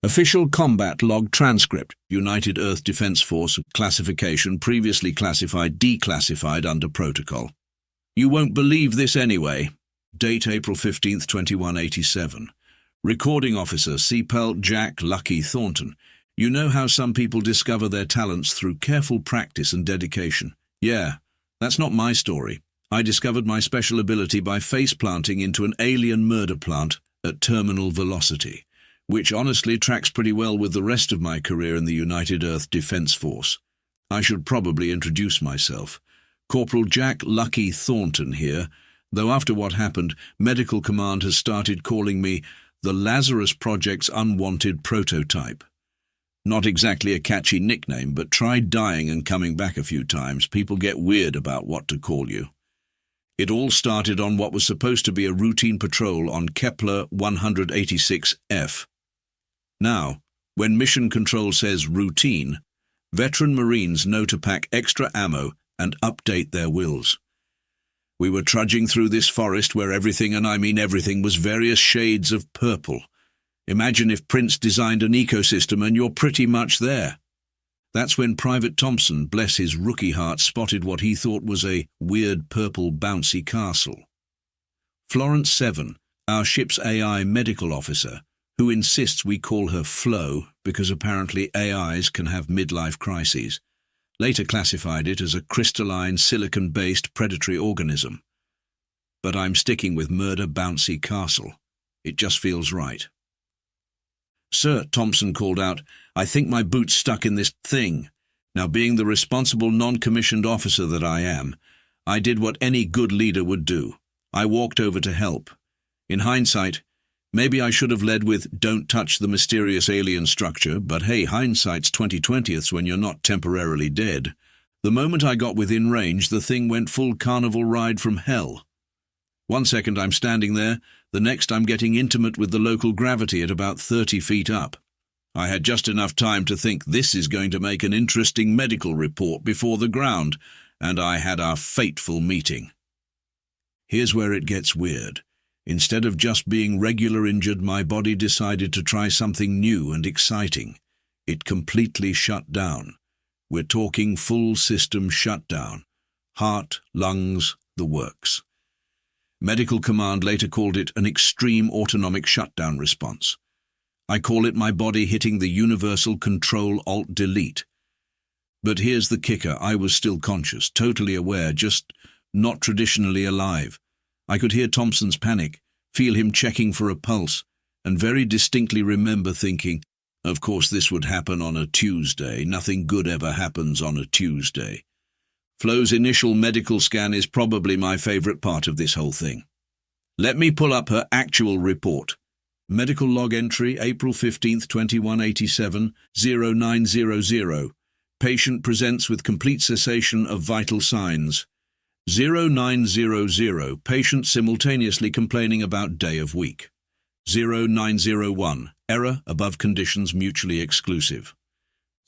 Official Combat Log Transcript, United Earth Defense Force, classification previously classified, declassified under protocol. You won't believe this anyway. Date April 15th, 2187. Recording Officer CPL Jack Lucky Thornton. You know how some people discover their talents through careful practice and dedication? Yeah, that's not my story. I discovered my special ability by face-planting into an alien murder plant at terminal velocity, which honestly tracks pretty well with the rest of my career in the United Earth Defense Force. I should probably introduce myself. Corporal Jack Lucky Thornton here, though after what happened, Medical Command has started calling me the Lazarus Project's unwanted prototype. Not exactly a catchy nickname, but try dying and coming back a few times. People get weird about what to call you. It all started on what was supposed to be a routine patrol on Kepler 186F. Now, when mission control says routine, veteran Marines know to pack extra ammo and update their wills. We were trudging through this forest where everything, and I mean everything, was various shades of purple. Imagine if Prince designed an ecosystem and you're pretty much there. That's when Private Thompson, bless his rookie heart, spotted what he thought was a weird purple bouncy castle. Florence 7, our ship's AI medical officer, who insists we call her Flo because apparently AIs can have midlife crises, later classified it as a crystalline silicon-based predatory organism. But I'm sticking with Murder Bouncy Castle. It just feels right. "Sir," Thompson called out, "I think my boot's stuck in this thing." Now, being the responsible non-commissioned officer that I am, I did what any good leader would do. I walked over to help. In hindsight, maybe I should have led with "don't touch the mysterious alien structure," but hey, hindsight's 20/20ths when you're not temporarily dead. The moment I got within range, the thing went full carnival ride from hell. 1 second I'm standing there, the next I'm getting intimate with the local gravity at about 30 feet up. I had just enough time to think this is going to make an interesting medical report before the ground, and I had our fateful meeting. Here's where it gets weird. Instead of just being regular injured, my body decided to try something new and exciting. It completely shut down. We're talking full system shutdown. Heart, lungs, the works. Medical Command later called it an extreme autonomic shutdown response. I call it my body hitting the universal Control-Alt-Delete. But here's the kicker. I was still conscious, totally aware, just not traditionally alive. I could hear Thompson's panic, feel him checking for a pulse, and very distinctly remember thinking, of course this would happen on a Tuesday. Nothing good ever happens on a Tuesday. Flo's initial medical scan is probably my favorite part of this whole thing. Let me pull up her actual report. Medical log entry, April 15th, 2187, 0900. Patient presents with complete cessation of vital signs. 0900, patient simultaneously complaining about day of week. 0901, error, above conditions mutually exclusive.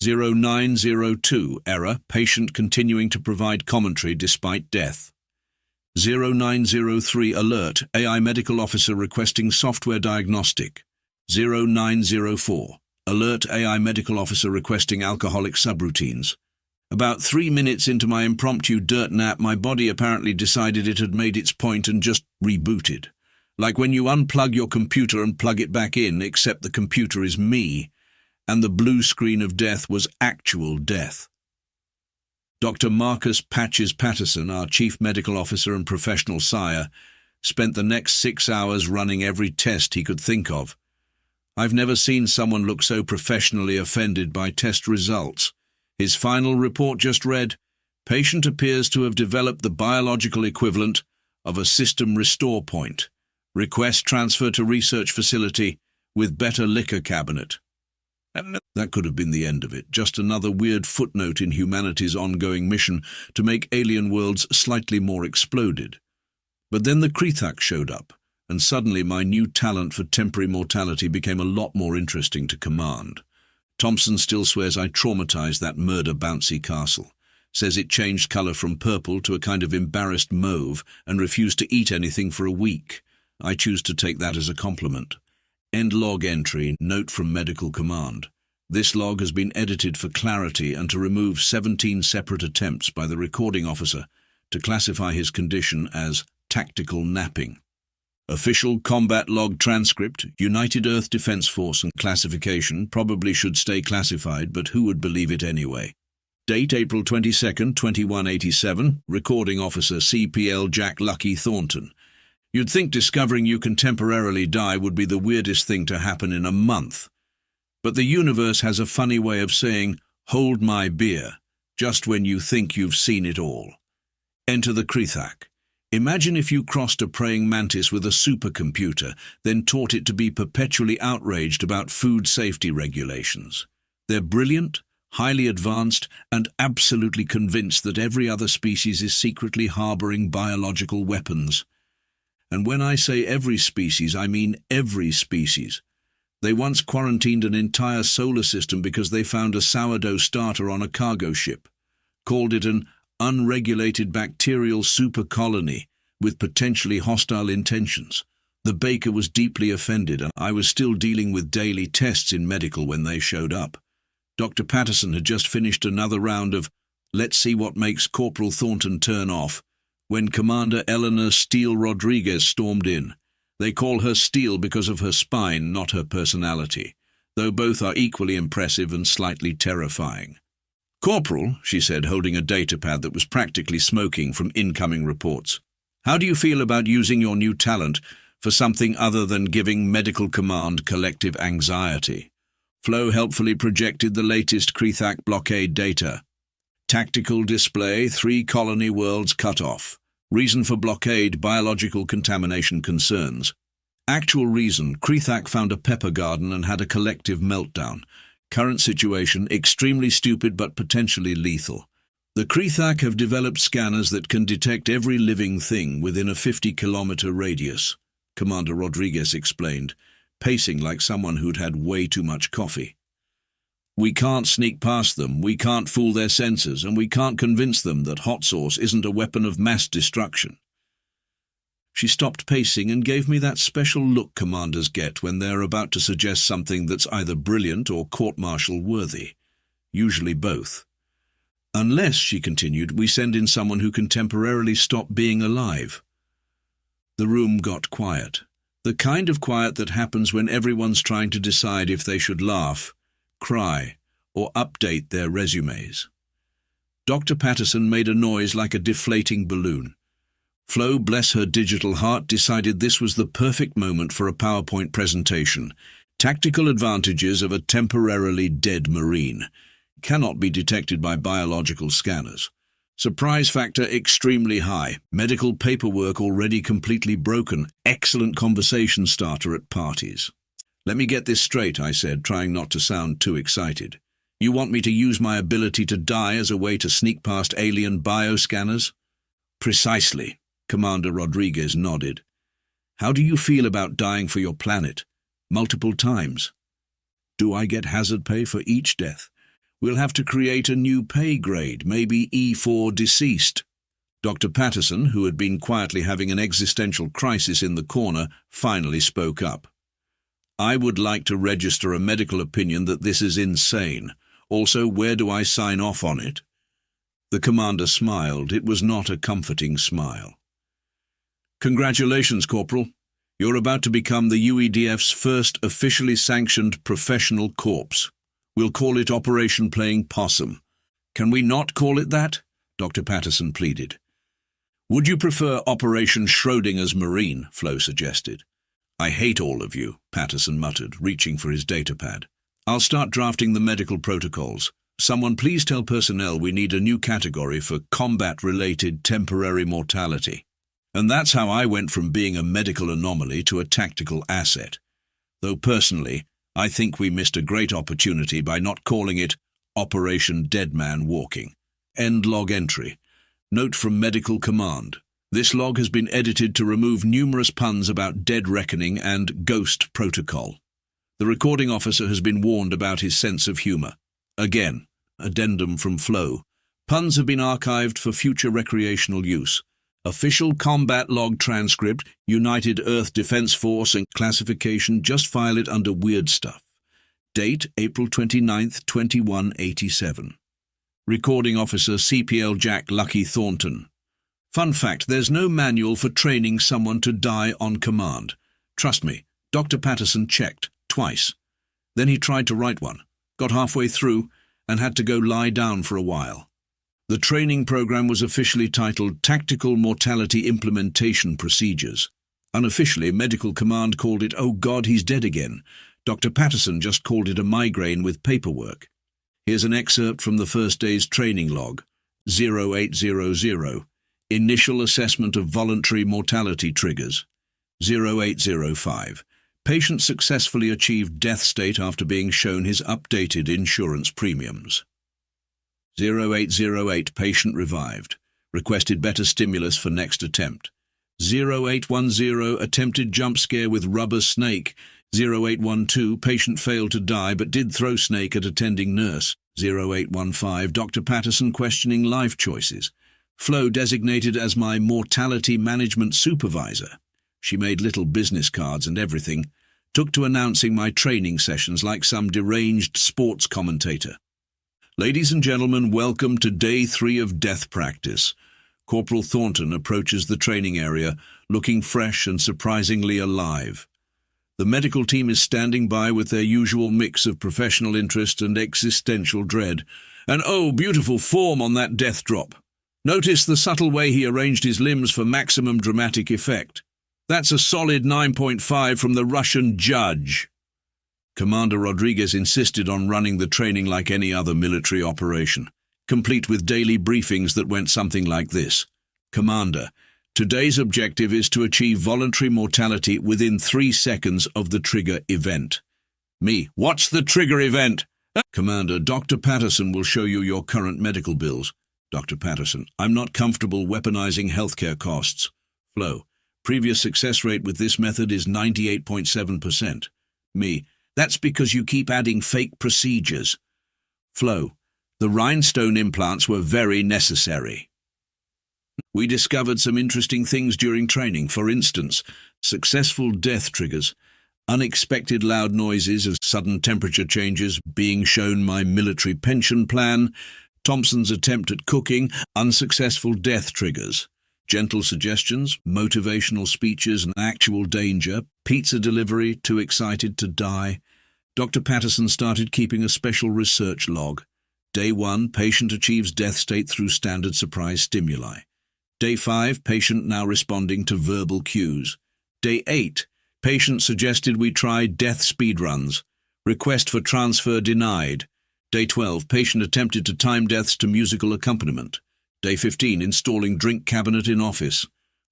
0902, error, patient continuing to provide commentary despite death. 0903, alert, AI medical officer requesting software diagnostic. 0904, alert, AI medical officer requesting alcoholic subroutines. About 3 minutes into my impromptu dirt nap, my body apparently decided it had made its point and just rebooted. Like when you unplug your computer and plug it back in, except the computer is me, and the blue screen of death was actual death. Dr. Marcus Patches Patterson, our chief medical officer and professional sire, spent the next 6 hours running every test he could think of. I've never seen someone look so professionally offended by test results. His final report just read, "Patient appears to have developed the biological equivalent of a system restore point. Request transfer to research facility with better liquor cabinet." That could have been the end of it, just another weird footnote in humanity's ongoing mission to make alien worlds slightly more exploded. But then the Krethak showed up, and suddenly my new talent for temporary mortality became a lot more interesting to command. Thompson still swears I traumatized that Murder Bouncy Castle, says it changed color from purple to a kind of embarrassed mauve, and refused to eat anything for a week. I choose to take that as a compliment. End log entry, note from medical command. This log has been edited for clarity and to remove 17 separate attempts by the recording officer to classify his condition as tactical napping. Official combat log transcript, United Earth Defense Force and classification probably should stay classified, but who would believe it anyway? Date April 22nd, 2187, recording officer CPL Jack Lucky Thornton. You'd think discovering you can temporarily die would be the weirdest thing to happen in a month. But the universe has a funny way of saying, hold my beer, just when you think you've seen it all. Enter the Krithak. Imagine if you crossed a praying mantis with a supercomputer, then taught it to be perpetually outraged about food safety regulations. They're brilliant, highly advanced, and absolutely convinced that every other species is secretly harboring biological weapons. And when I say every species, I mean every species. They once quarantined an entire solar system because they found a sourdough starter on a cargo ship, called it an unregulated bacterial super colony with potentially hostile intentions. The baker was deeply offended, and I was still dealing with daily tests in medical when they showed up. Dr. Patterson had just finished another round of "Let's see what makes Corporal Thornton turn off" when Commander Eleanor Steele Rodriguez stormed in. They call her Steele because of her spine, not her personality, though both are equally impressive and slightly terrifying. "Corporal," she said, holding a datapad that was practically smoking from incoming reports, "how do you feel about using your new talent for something other than giving medical command collective anxiety?" Flo helpfully projected the latest Krithak blockade data. Tactical display, 3 colony worlds cut off. Reason for blockade, biological contamination concerns. Actual reason, Krithak found a pepper garden and had a collective meltdown. Current situation, extremely stupid but potentially lethal. The Krithak have developed scanners that can detect every living thing within a 50-kilometer radius, Commander Rodriguez explained, pacing like someone who'd had way too much coffee. "We can't sneak past them, we can't fool their senses, and we can't convince them that hot sauce isn't a weapon of mass destruction." She stopped pacing and gave me that special look commanders get when they're about to suggest something that's either brilliant or court-martial worthy. Usually both. "Unless," she continued, "we send in someone who can temporarily stop being alive." The room got quiet. The kind of quiet that happens when everyone's trying to decide if they should laugh, cry, or update their resumes. Dr. Patterson made a noise like a deflating balloon. Flo, bless her digital heart, decided this was the perfect moment for a PowerPoint presentation. Tactical advantages of a temporarily dead Marine. Cannot be detected by biological scanners. Surprise factor extremely high. Medical paperwork already completely broken. Excellent conversation starter at parties. "Let me get this straight," I said, trying not to sound too excited. "You want me to use my ability to die as a way to sneak past alien bioscanners?" "Precisely," Commander Rodriguez nodded. "How do you feel about dying for your planet? Multiple times? Do I get hazard pay for each death? We'll have to create a new pay grade, maybe E4 deceased." Dr. Patterson, who had been quietly having an existential crisis in the corner, finally spoke up. "I would like to register a medical opinion that this is insane. Also, where do I sign off on it?" The commander smiled. It was not a comforting smile. "Congratulations, Corporal. You're about to become the UEDF's first officially sanctioned professional corps. We'll call it Operation Playing Possum." "Can we not call it that?" Dr. Patterson pleaded. "Would you prefer Operation Schrodinger's Marine?" Flo suggested. "I hate all of you," Patterson muttered, reaching for his datapad. "I'll start drafting the medical protocols. Someone please tell personnel we need a new category for combat-related temporary mortality." And that's how I went from being a medical anomaly to a tactical asset. Though personally, I think we missed a great opportunity by not calling it Operation Dead Man Walking. End log entry. Note from Medical Command. This log has been edited to remove numerous puns about Dead Reckoning and Ghost Protocol. The recording officer has been warned about his sense of humor. Again, addendum from Flo. Puns have been archived for future recreational use. Official combat log transcript, United Earth Defense Force and classification, just file it under weird stuff. Date, April 29th, 2187. Recording officer CPL Jack Lucky Thornton. Fun fact, there's no manual for training someone to die on command. Trust me, Dr. Patterson checked, twice. Then he tried to write one, got halfway through, and had to go lie down for a while. The training program was officially titled Tactical Mortality Implementation Procedures. Unofficially, Medical Command called it, "Oh God, he's dead again." Dr. Patterson just called it a migraine with paperwork. Here's an excerpt from the first day's training log. 0800. Initial assessment of voluntary mortality triggers. 0805. Patient successfully achieved death state after being shown his updated insurance premiums. 0808. Patient revived. Requested better stimulus for next attempt. 0810. Attempted jump scare with rubber snake. 0812. Patient failed to die but did throw snake at attending nurse. 0815. Dr. Patterson questioning life choices. Flo designated as my mortality management supervisor. She made little business cards and everything. Took to announcing my training sessions like some deranged sports commentator. Ladies and gentlemen, welcome to day 3 of death practice. Corporal Thornton approaches the training area, looking fresh and surprisingly alive. The medical team is standing by with their usual mix of professional interest and existential dread. And oh, beautiful form on that death drop. Notice the subtle way he arranged his limbs for maximum dramatic effect. That's a solid 9.5 from the Russian judge. Commander Rodriguez insisted on running the training like any other military operation, complete with daily briefings that went something like this. Commander, today's objective is to achieve voluntary mortality within 3 seconds of the trigger event. Me, what's the trigger event? Commander, Dr. Patterson will show you your current medical bills. Dr. Patterson, I'm not comfortable weaponizing healthcare costs. Flo, previous success rate with this method is 98.7%. Me, that's because you keep adding fake procedures. Flo, the rhinestone implants were very necessary. We discovered some interesting things during training. For instance, successful death triggers, unexpected loud noises as sudden temperature changes, being shown my military pension plan, Thompson's attempt at cooking, unsuccessful death triggers. Gentle suggestions, motivational speeches and actual danger, pizza delivery, too excited to die. Dr. Patterson started keeping a special research log. Day 1, patient achieves death state through standard surprise stimuli. Day 5, patient now responding to verbal cues. Day 8, patient suggested we try death speedruns. Request for transfer denied. Day 12, patient attempted to time deaths to musical accompaniment. Day 15, installing drink cabinet in office.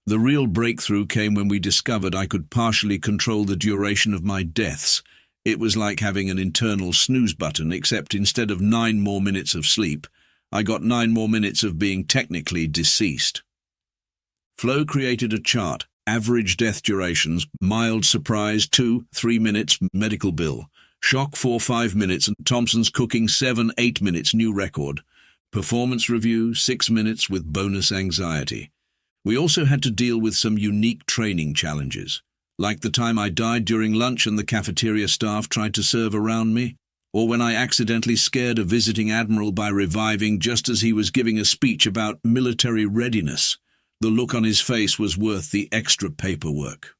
The real breakthrough came when we discovered I could partially control the duration of my deaths. It was like having an internal snooze button, except instead of 9 more minutes of sleep, I got 9 more minutes of being technically deceased. Flo created a chart, average death durations, mild surprise 2-3 minutes, medical bill, shock 4-5 minutes, and Thompson's cooking 7-8 minutes, new record. Performance review, 6 minutes with bonus anxiety. We also had to deal with some unique training challenges, like the time I died during lunch and the cafeteria staff tried to serve around me, or when I accidentally scared a visiting admiral by reviving just as he was giving a speech about military readiness. The look on his face was worth the extra paperwork.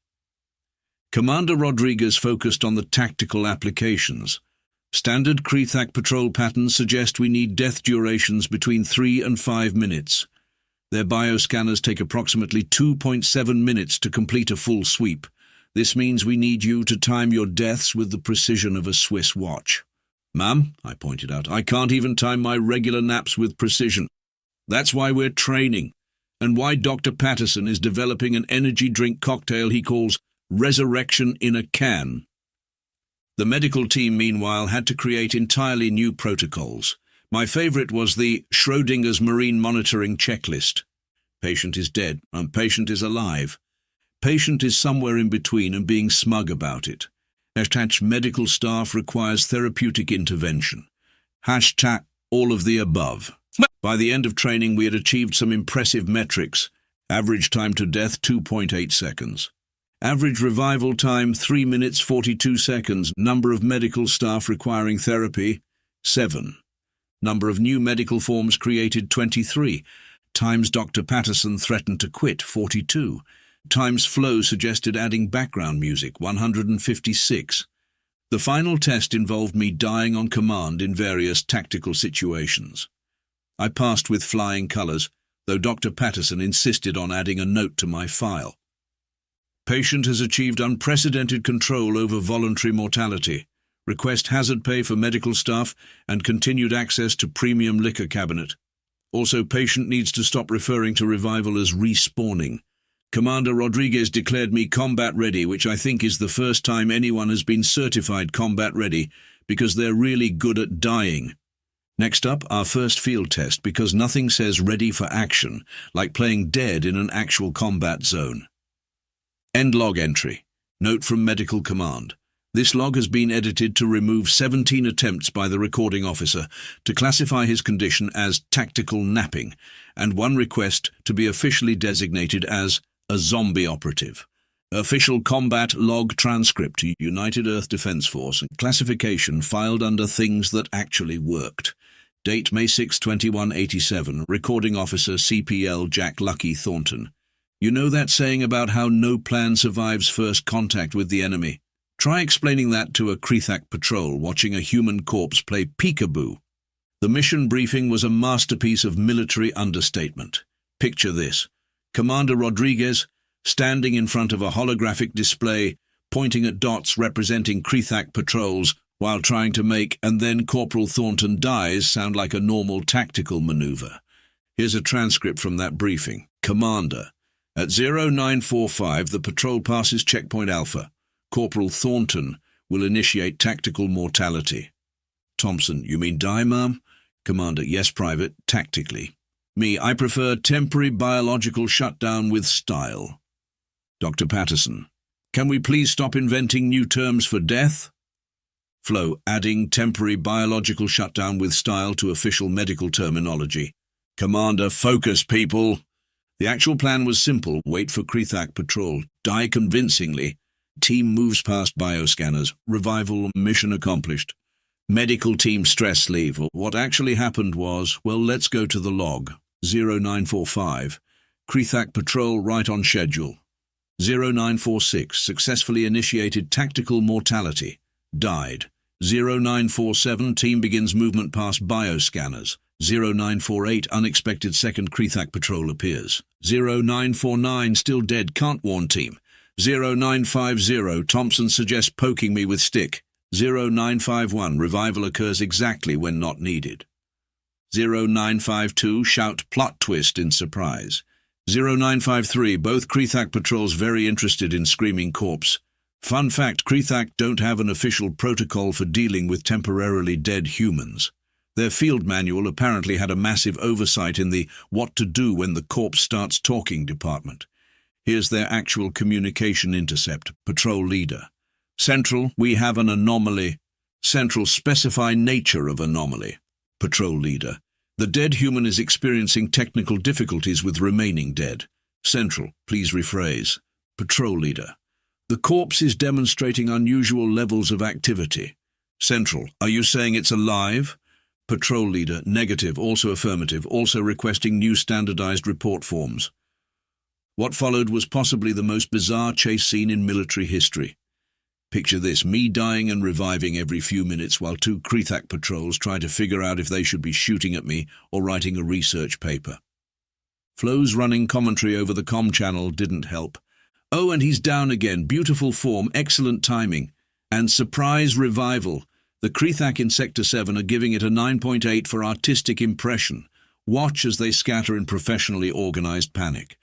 Commander Rodriguez focused on the tactical applications. Standard Krethak patrol patterns suggest we need death durations between 3 and 5 minutes. Their bioscanners take approximately 2.7 minutes to complete a full sweep. This means we need you to time your deaths with the precision of a Swiss watch. Ma'am, I pointed out, I can't even time my regular naps with precision. That's why we're training, and why Dr. Patterson is developing an energy drink cocktail he calls Resurrection in a Can. The medical team, meanwhile, had to create entirely new protocols. My favorite was the Schrodinger's marine monitoring checklist. Patient is dead, and patient is alive. Patient is somewhere in between and being smug about it. Hashtag medical staff requires therapeutic intervention. Hashtag all of the above. By the end of training, we had achieved some impressive metrics. Average time to death 2.8 seconds. Average revival time 3 minutes 42 seconds. Number of medical staff requiring therapy 7. Number of new medical forms created 23. Times Dr. Patterson threatened to quit 42. Times flow suggested adding background music 156. The final test involved me dying on command in various tactical situations. I passed with flying colours, though Dr. Patterson insisted on adding a note to my file. Patient has achieved unprecedented control over voluntary mortality. Request hazard pay for medical staff and continued access to premium liquor cabinet. Also, patient needs to stop referring to revival as respawning. Commander Rodriguez declared me combat ready, which I think is the first time anyone has been certified combat ready, because they're really good at dying. Next up, our first field test, because nothing says ready for action like playing dead in an actual combat zone. End log entry. Note from Medical Command. This log has been edited to remove 17 attempts by the recording officer to classify his condition as tactical napping, and 1 request to be officially designated as a zombie operative. Official combat log transcript to United Earth Defense Force. Classification filed under things that actually worked. Date May 6, 2187. Recording officer CPL Jack Lucky Thornton. You know that saying about how no plan survives first contact with the enemy? Try explaining that to a Krethak patrol watching a human corpse play peekaboo. The mission briefing was a masterpiece of military understatement. Picture this. Commander Rodriguez, standing in front of a holographic display, pointing at dots representing Krethak patrols, while trying to make "and then Corporal Thornton dies" sound like a normal tactical maneuver. Here's a transcript from that briefing. Commander, at 0945 the patrol passes checkpoint Alpha. Corporal Thornton will initiate tactical mortality. Thompson, you mean die, ma'am? Commander, yes, Private, tactically. Me, I prefer temporary biological shutdown with style. Dr. Patterson, can we please stop inventing new terms for death? Flo, adding temporary biological shutdown with style to official medical terminology. Commander, focus, people. The actual plan was simple. Wait for Krethak patrol. Die convincingly. Team moves past bioscanners. Revival, mission accomplished. Medical team stress leave. What actually happened was, well, let's go to the log. 0945. Krethak patrol right on schedule. 0946. Successfully initiated tactical mortality. Died. 0947. Team begins movement past bioscanners. 0948. Unexpected second Krethak patrol appears. 0949. Still dead. Can't warn team. 0950. Thompson suggests poking me with stick. 0951. Revival occurs exactly when not needed. 0952. Shout plot twist in surprise. 0953. Both Krethak patrols very interested in screaming corpse. Fun fact, Krethak don't have an official protocol for dealing with temporarily dead humans. Their field manual apparently had a massive oversight in the what to do when the corpse starts talking department. Here's their actual communication intercept. Patrol leader. Central, we have an anomaly. Central, specify nature of anomaly. Patrol leader. The dead human is experiencing technical difficulties with remaining dead. Central, please rephrase. Patrol leader. The corpse is demonstrating unusual levels of activity. Central, are you saying it's alive? Patrol leader, negative, also affirmative, also requesting new standardized report forms. What followed was possibly the most bizarre chase scene in military history. Picture this, me dying and reviving every few minutes while 2 Krethak patrols try to figure out if they should be shooting at me or writing a research paper. Flo's running commentary over the comm channel didn't help. Oh, and he's down again. Beautiful form, excellent timing. And surprise revival. The Krethak in Sector 7 are giving it a 9.8 for artistic impression. Watch as they scatter in professionally organized panic.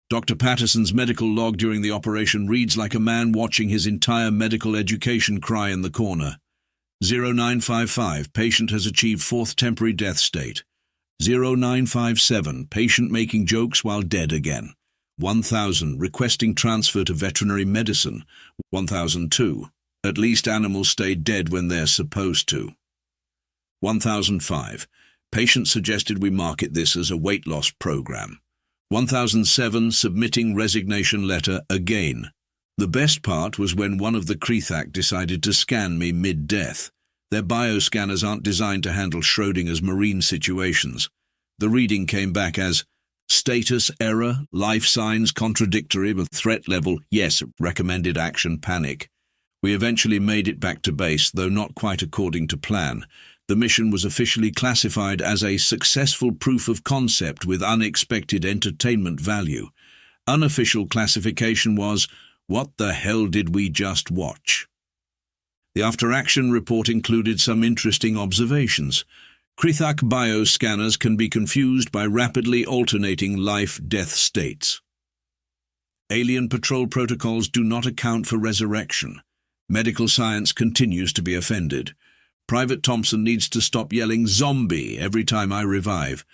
Dr. Patterson's medical log during the operation reads like a man watching his entire medical education cry in the corner. 0955, patient has achieved 4th temporary death state. 0957, patient making jokes while dead again. 1000, requesting transfer to veterinary medicine. 1002, at least animals stay dead when they're supposed to. 1005, patient suggested we market this as a weight loss program. 1007 submitting resignation letter again. The best part was when one of the Krethak decided to scan me mid-death. Their bioscanners aren't designed to handle Schrodinger's marine situations. The reading came back as status error, life signs contradictory with threat level, yes, recommended action panic. We eventually made it back to base, though not quite according to plan. The mission was officially classified as a successful proof of concept with unexpected entertainment value. Unofficial classification was, what the hell did we just watch? The after-action report included some interesting observations. Krethak bioscanners can be confused by rapidly alternating life-death states. Alien patrol protocols do not account for resurrection. Medical science continues to be offended. Private Thompson needs to stop yelling zombie every time I revive.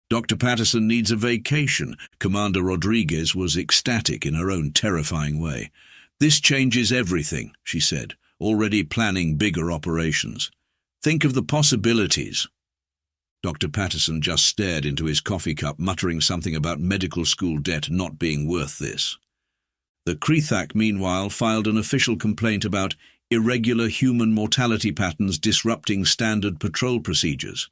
Dr. Patterson needs a vacation. Commander Rodriguez was ecstatic in her own terrifying way. This changes everything, she said, already planning bigger operations. Think of the possibilities. Dr. Patterson just stared into his coffee cup, muttering something about medical school debt not being worth this. The Krethak, meanwhile, filed an official complaint about irregular human mortality patterns disrupting standard patrol procedures.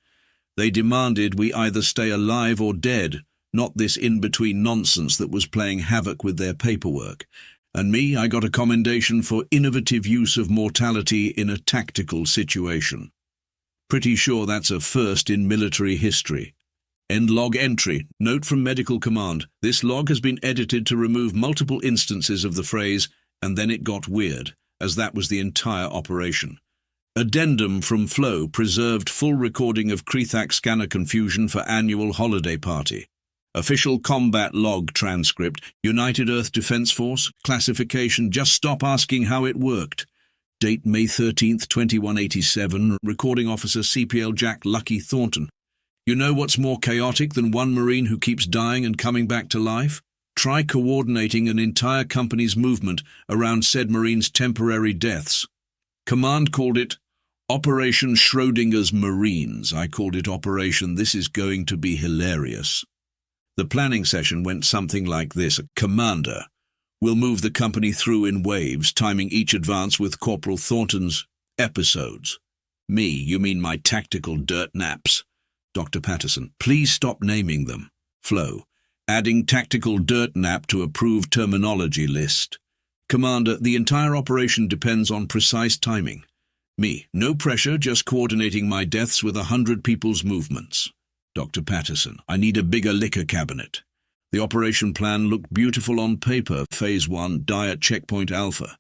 They demanded we either stay alive or dead, not this in-between nonsense that was playing havoc with their paperwork. And me, I got a commendation for innovative use of mortality in a tactical situation. Pretty sure that's a first in military history. End log entry. Note from Medical Command. This log has been edited to remove multiple instances of the phrase, and then it got weird, as that was the entire operation. Addendum from Flo preserved full recording of Krethak scanner confusion for annual holiday party. Official combat log transcript, United Earth Defense Force, classification, just stop asking how it worked. Date May 13th, 2187, recording officer CPL Jack Lucky Thornton. You know what's more chaotic than one Marine who keeps dying and coming back to life? Try coordinating an entire company's movement around said Marine's temporary deaths. Command called it Operation Schrodinger's Marines. I called it Operation This Is Going to Be Hilarious. The planning session went something like this. Commander, we'll move the company through in waves, timing each advance with Corporal Thornton's episodes. Me, you mean my tactical dirt naps? Dr. Patterson, please stop naming them. Flo, adding tactical dirt nap to approved terminology list. Commander, the entire operation depends on precise timing. Me, no pressure, just coordinating my deaths with 100 people's movements. Dr. Patterson, I need a bigger liquor cabinet. The operation plan looked beautiful on paper. Phase 1, die at checkpoint Alpha.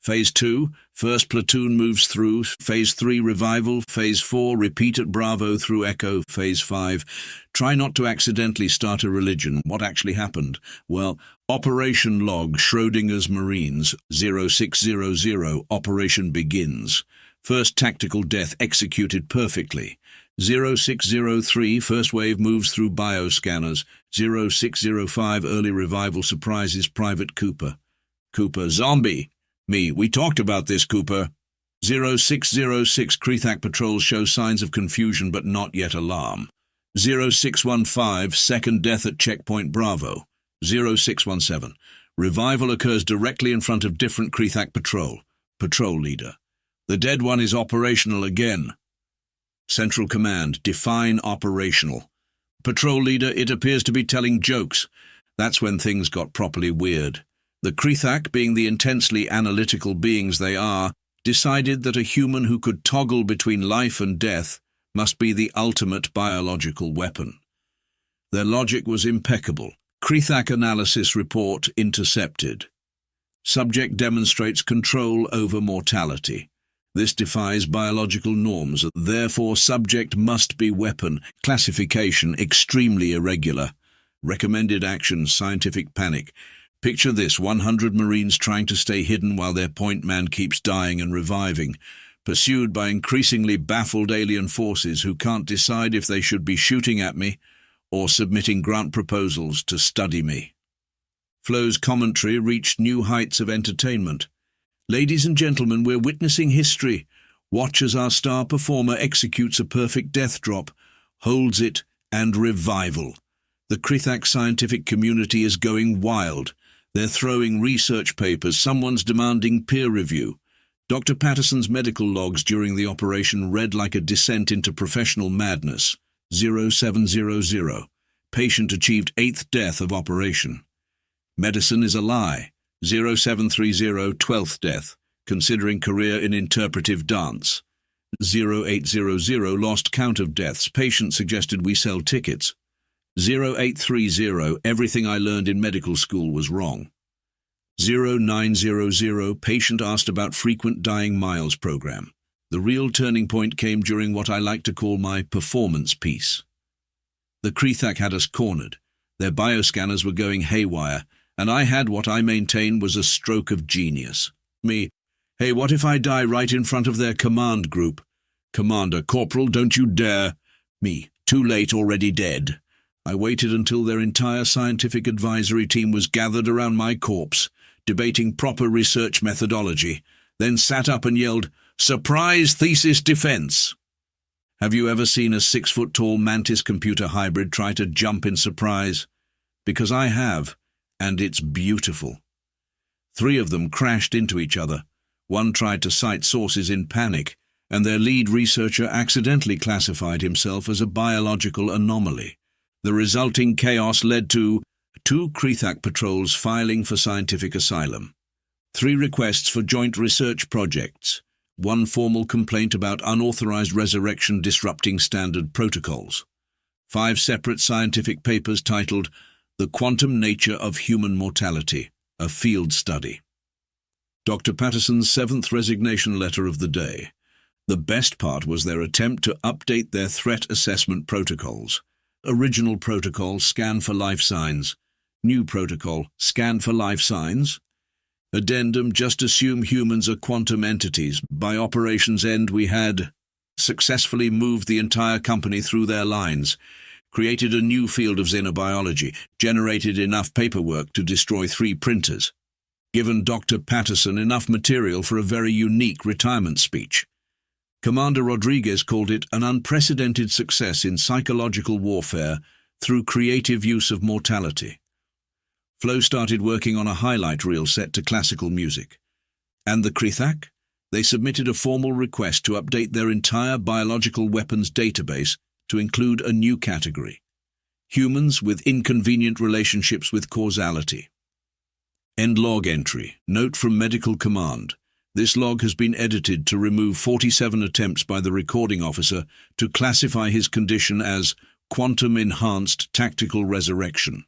Phase 2, first platoon moves through. Phase 3, revival. Phase 4, repeat at Bravo through Echo. Phase 5, try not to accidentally start a religion. What actually happened? Well, Operation Log, Schrodinger's Marines, 0600, operation begins. First tactical death executed perfectly. 0603, first wave moves through bioscanners. 0605, early revival surprises Private Cooper. Cooper, zombie. Me, we talked about this, Cooper. 0606, Krethak patrols show signs of confusion but not yet alarm. 0615, second death at checkpoint Bravo. 0617, revival occurs directly in front of different Krethak patrol. Patrol leader, the dead one is operational again. Central Command, define operational. Patrol leader, it appears to be telling jokes. That's when things got properly weird. The Krethak, being the intensely analytical beings they are, decided that a human who could toggle between life and death must be the ultimate biological weapon. Their logic was impeccable. Krethak analysis report intercepted. Subject demonstrates control over mortality. This defies biological norms, therefore subject must be weapon. Classification extremely irregular. Recommended action, scientific panic. Picture this, 100 Marines trying to stay hidden while their point man keeps dying and reviving, pursued by increasingly baffled alien forces who can't decide if they should be shooting at me or submitting grant proposals to study me. Flo's commentary reached new heights of entertainment. Ladies and gentlemen, we're witnessing history. Watch as our star performer executes a perfect death drop, holds it, and revival. The Krithak scientific community is going wild. They're throwing research papers, someone's demanding peer review. Dr. Patterson's medical logs during the operation read like a descent into professional madness. 0700. Patient achieved 8th death of operation. Medicine is a lie. 0730, 12th death, considering career in interpretive dance. 0800, lost count of deaths. Patient suggested we sell tickets. 0830, everything I learned in medical school was wrong. 0900, patient asked about frequent dying miles program. The real turning point came during what I like to call my performance piece. The Krithak had us cornered. Their bioscanners were going haywire, and I had what I maintain was a stroke of genius. Me, hey, what if I die right in front of their command group? Commander, Corporal, don't you dare. Me, too late, already dead. I waited until their entire scientific advisory team was gathered around my corpse, debating proper research methodology, then sat up and yelled, "Surprise thesis defense!" Have you ever seen a 6-foot-tall Mantis computer hybrid try to jump in surprise? Because I have, and it's beautiful. 3 of them crashed into each other. One tried to cite sources in panic, and their lead researcher accidentally classified himself as a biological anomaly. The resulting chaos led to 2 Krithak patrols filing for scientific asylum, 3 requests for joint research projects, 1 formal complaint about unauthorized resurrection disrupting standard protocols, 5 separate scientific papers titled The Quantum Nature of Human Mortality, a Field Study. Dr. Patterson's 7th resignation letter of the day. The best part was their attempt to update their threat assessment protocols. Original protocol, scan for life signs. New protocol, scan for life signs. Addendum, just assume humans are quantum entities. By operation's end, we had successfully moved the entire company through their lines, created a new field of xenobiology, generated enough paperwork to destroy 3 printers, given Dr. Patterson enough material for a very unique retirement speech. Commander Rodriguez called it an unprecedented success in psychological warfare through creative use of mortality. Flo started working on a highlight reel set to classical music. And the Krithak? They submitted a formal request to update their entire biological weapons database to include a new category: humans with inconvenient relationships with causality. End log entry. Note from Medical Command. This log has been edited to remove 47 attempts by the recording officer to classify his condition as quantum-enhanced tactical resurrection.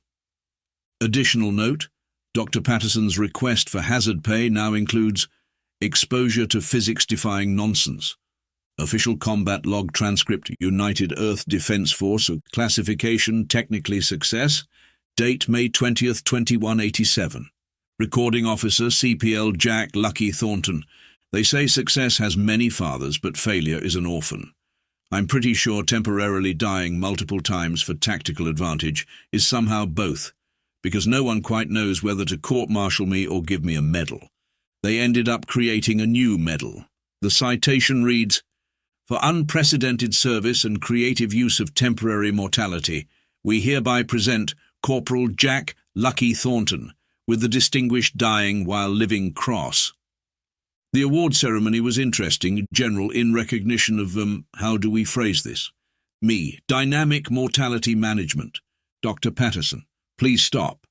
Additional note, Dr. Patterson's request for hazard pay now includes exposure to physics-defying nonsense. Official combat log transcript, United Earth Defense Force, classification technically success, date May 20th, 2187. Recording officer CPL Jack Lucky Thornton. They say success has many fathers, but failure is an orphan. I'm pretty sure temporarily dying multiple times for tactical advantage is somehow both, because no one quite knows whether to court-martial me or give me a medal. They ended up creating a new medal. The citation reads, "For unprecedented service and creative use of temporary mortality, we hereby present Corporal Jack Lucky Thornton with the Distinguished Dying While Living Cross." The award ceremony was interesting, General, in recognition of, how do we phrase this? Me, dynamic mortality management. Dr. Patterson, please stop.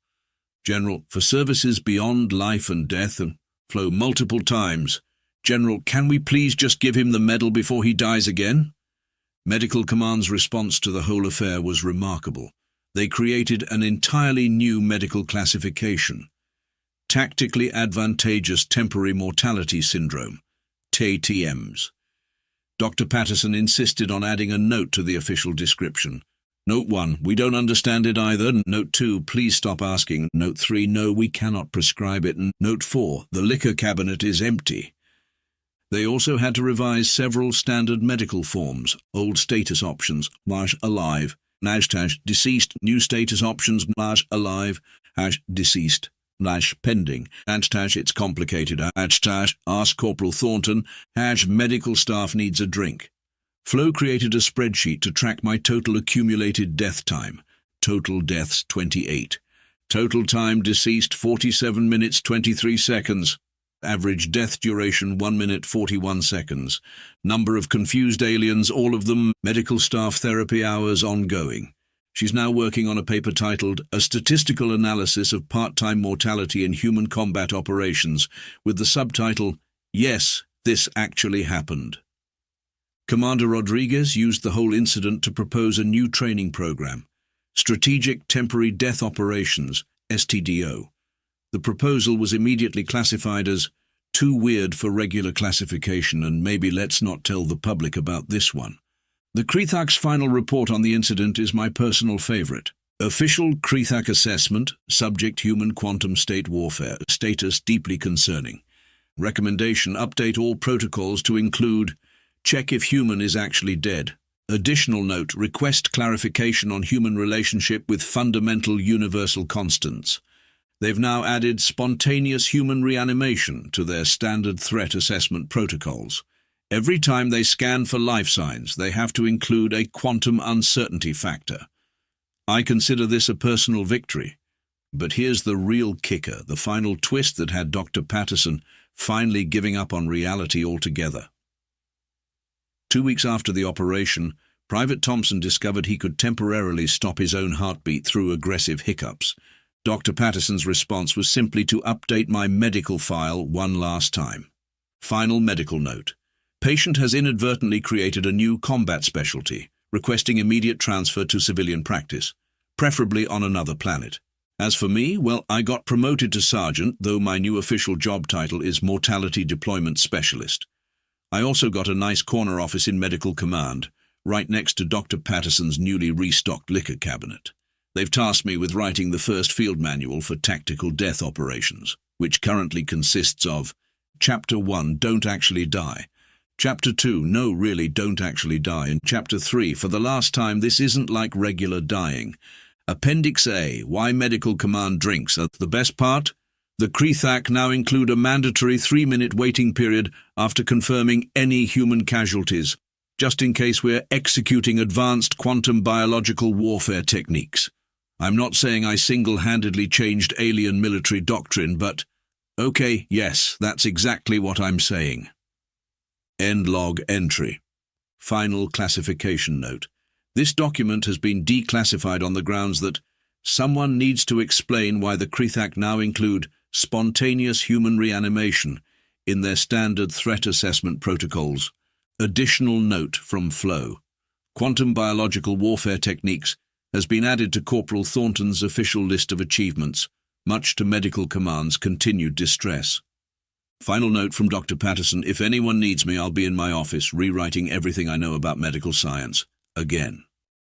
General, for services beyond life and death, and Flo multiple times. General, can we please just give him the medal before he dies again? Medical Command's response to the whole affair was remarkable. They created an entirely new medical classification. Tactically Advantageous Temporary Mortality Syndrome, TATMs. Dr. Patterson insisted on adding a note to the official description. Note 1, we don't understand it either. Note 2, please stop asking. Note 3, no, we cannot prescribe it. And Note 4, the liquor cabinet is empty. They also had to revise several standard medical forms, old status options, #alive, #deceased, new status options, #alive, #deceased, #pending, #it's complicated, #ask Corporal Thornton, #medical staff needs a drink. Flo created a spreadsheet to track my total accumulated death time, Total deaths 28. Total time deceased 47 minutes 23 seconds. Average death duration 1 minute 41 seconds. Number of confused aliens, all of them. Medical staff therapy hours ongoing. She's now working on a paper titled A Statistical Analysis of Part-Time Mortality in Human Combat Operations, with the subtitle, Yes, This Actually Happened. Commander Rodriguez used the whole incident to propose a new training program, Strategic Temporary Death Operations, STDO. The proposal was immediately classified as too weird for regular classification, and maybe let's not tell the public about this one. The Krethak's final report on the incident is my personal favorite. Official Krethak assessment, subject human quantum state warfare, status deeply concerning. Recommendation, update all protocols to include check if human is actually dead. Additional note, request clarification on human relationship with fundamental universal constants. They've now added spontaneous human reanimation to their standard threat assessment protocols. Every time they scan for life signs, they have to include a quantum uncertainty factor. I consider this a personal victory. But here's the real kicker, the final twist that had Dr. Patterson finally giving up on reality altogether. 2 weeks after the operation, Private Thompson discovered he could temporarily stop his own heartbeat through aggressive hiccups. Dr. Patterson's response was simply to update my medical file one last time. Final medical note. Patient has inadvertently created a new combat specialty, requesting immediate transfer to civilian practice, preferably on another planet. As for me, well, I got promoted to sergeant, though my new official job title is Mortality Deployment Specialist. I also got a nice corner office in Medical Command, right next to Dr. Patterson's newly restocked liquor cabinet. They've tasked me with writing the first field manual for tactical death operations, which currently consists of Chapter 1, Don't Actually Die, Chapter 2, No, Really Don't Actually Die, and Chapter 3, For the Last Time, This Isn't Like Regular Dying. Appendix A, Why Medical Command Drinks. The best part? The Krethak now include a mandatory 3-minute waiting period after confirming any human casualties, just in case we're executing advanced quantum biological warfare techniques. I'm not saying I single-handedly changed alien military doctrine, but okay, yes, that's exactly what I'm saying. End log entry. Final classification note. This document has been declassified on the grounds that someone needs to explain why the Krethak now include spontaneous human reanimation in their standard threat assessment protocols. Additional note from Flow. Quantum biological warfare techniques has been added to Corporal Thornton's official list of achievements, much to Medical Command's continued distress. Final note from Dr. Patterson, if anyone needs me, I'll be in my office rewriting everything I know about medical science. Again.